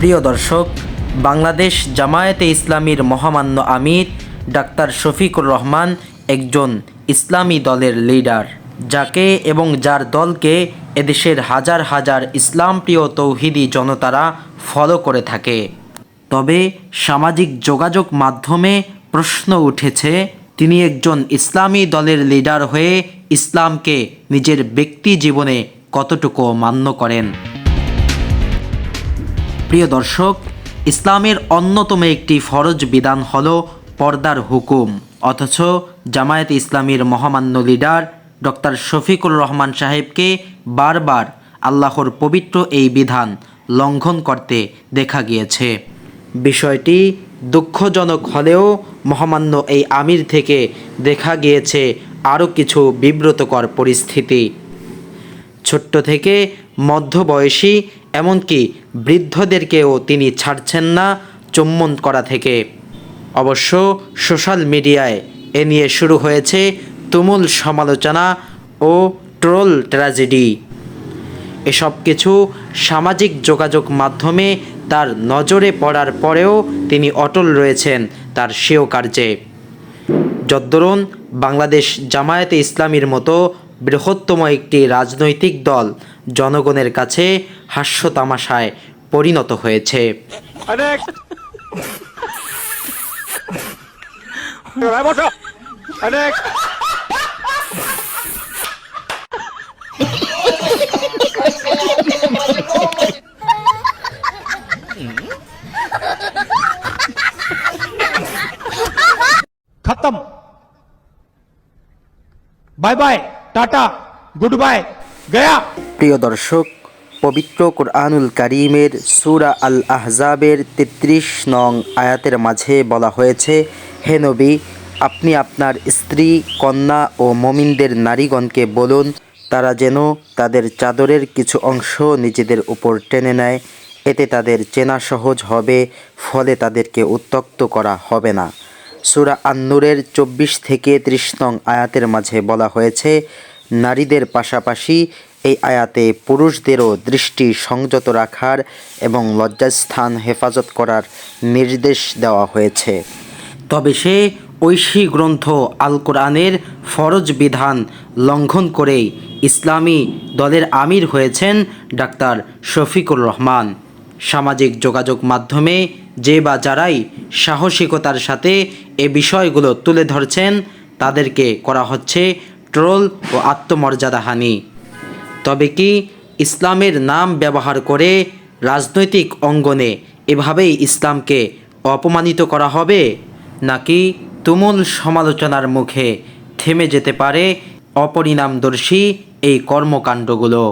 প্রিয় দর্শক, বাংলাদেশ জামায়াতে ইসলামীর মহামান্য আমির ডাক্তার শফিকুর রহমান একজন ইসলামী দলের লিডার, যাকে এবং যার দলকে এদেশের হাজার হাজার ইসলামপ্রিয় তৌহিদি জনতারা ফলো করে থাকে। তবে সামাজিক যোগাযোগ মাধ্যমে প্রশ্ন উঠেছে, তিনি একজন ইসলামী দলের লিডার হয়ে ইসলামকে নিজের ব্যক্তি জীবনে কতটুকু মান্য করেন। প্রিয় দর্শক, ইসলামের অন্যতম একটি ফরজ বিধান হলো পর্দার হুকুম, অথচ জামায়াতে ইসলামীর মহামান্য লিডার ডক্টর শফিকুর রহমান সাহেবকে বারবার আল্লাহর পবিত্র এই বিধান লঙ্ঘন করতে দেখা গিয়েছে। বিষয়টি দুঃখজনক হলেও মহামান্য এই আমির থেকে দেখা গিয়েছে আরও কিছু বিব্রতকর পরিস্থিতি। ছোট্ট থেকে মধ্যবয়সী এমনকি বৃদ্ধদেরকেও তিনি ছাড়ছেন না চুম্বন করা থেকে। অবশ্য সোশ্যাল মিডিয়ায় এ নিয়ে শুরু হয়েছে তুমুল সমালোচনা ও ট্রোল ট্র্যাজেডি। এসব কিছু সামাজিক যোগাযোগ মাধ্যমে তার নজরে পড়ার পরেও তিনি অটল রয়েছেন তার স্বীয় কার্যে। যদ্দরুন বাংলাদেশ জামায়াতে ইসলামীর মতো বৃহত্তম একটি রাজনৈতিক দল জনগণের কাছে হাস্যতামাশায় পরিণত হয়েছে। खत्म, बाय बाय, टाटा, गुड बाय, गया। প্রিয় দর্শক, পবিত্র কুরআনুল কারীমের সূরা আল আহজাবের ৩৩ নং আয়াতের মাঝে বলা হয়েছে, হে নবী, আপনি আপনার স্ত্রী, কন্যা ও মুমিনদের নারীগণকে বলুন তারা যেন তাদের চাদরের কিছু অংশ নিজেদের উপর টেনে নেয়, এতে তাদের চেনা সহজ হবে, ফলে তাদেরকে উত্ত্যক্ত করা হবে না। সূরা আন-নূরের ২৪ থেকে ৩০ নং আয়াতের মাঝে বলা হয়েছে, নারীদের পাশাপাশি এই আয়াতে পুরুষদেরও দৃষ্টি সংযত রাখার এবং লজ্জাস্থান হেফাজত করার নির্দেশ দেওয়া হয়েছে। তবে সে ঐশী গ্রন্থ আল কোরআনের ফরজ বিধান লঙ্ঘন করেই ইসলামী দলের আমির হয়েছেন ডাক্তার শফিকুর রহমান। সামাজিক যোগাযোগ মাধ্যমে যে বা যারাই সাহসিকতার সাথে এ বিষয়গুলো তুলে ধরছেন তাদেরকে করা হচ্ছে ট্রোল ও আত্মমর্যাদাহানি। তবে কি ইসলামের নাম ব্যবহার করে রাজনৈতিক অঙ্গনে এভাবেই ইসলামকে অপমানিত করা হবে, নাকি তুমুল সমালোচনার মুখে থেমে যেতে পারে অপরিণামদর্শী এই কর্মকাণ্ডগুলো?